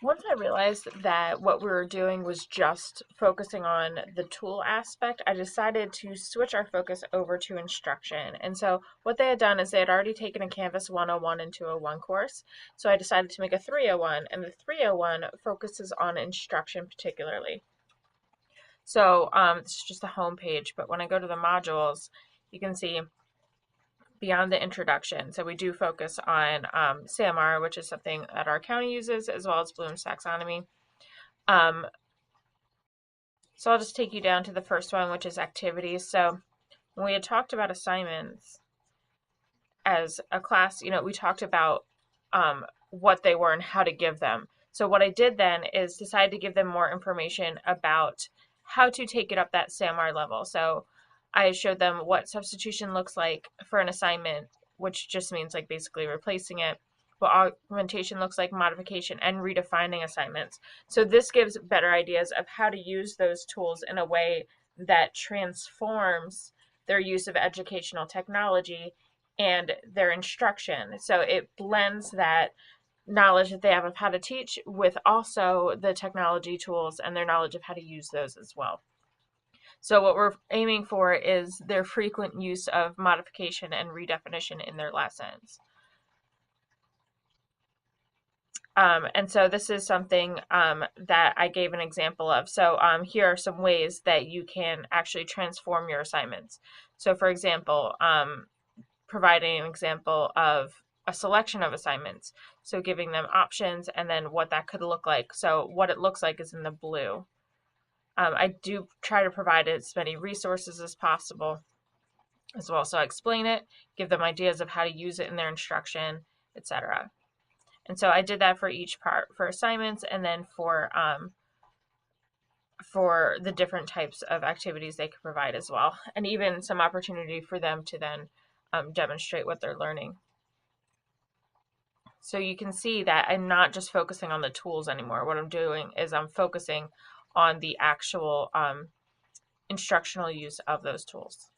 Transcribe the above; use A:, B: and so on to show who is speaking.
A: Once I realized that what we were doing was just focusing on the tool aspect, I decided to switch our focus over to instruction. And so what they had done is they had already taken a Canvas 101 and 201 course. So I decided to make a 301, and the 301 focuses on instruction particularly. So this is just the home page, but when I go to the modules, you can see beyond the introduction. So we do focus on SAMR, which is something that our county uses, as well as Bloom's taxonomy. Um, so I'll just take you down to the first one, which is activities. So when we had talked about assignments as a class, we talked about what they were and how to give them. So what I did then is decide to give them more information about how to take it up that SAMR level. So I showed them what substitution looks like for an assignment, which just means like basically replacing it, what augmentation looks like, modification, and redefining assignments. So this gives better ideas of how to use those tools in a way that transforms their use of educational technology and their instruction. So it blends that knowledge that they have of how to teach with also the technology tools and their knowledge of how to use those as well. So what we're aiming for is their frequent use of modification and redefinition in their lessons. And so this is something that I gave an example of. So here are some ways that you can actually transform your assignments. So for example, providing an example of a selection of assignments. So giving them options and then what that could look like. So what it looks like is in the blue. I do try to provide as many resources as possible as well. So I explain it, give them ideas of how to use it in their instruction, etc. And so I did that for each part, for assignments, and then for the different types of activities they could provide as well, and even some opportunity for them to then demonstrate what they're learning. So you can see that I'm not just focusing on the tools anymore. What I'm doing is I'm focusing on the actual instructional use of those tools.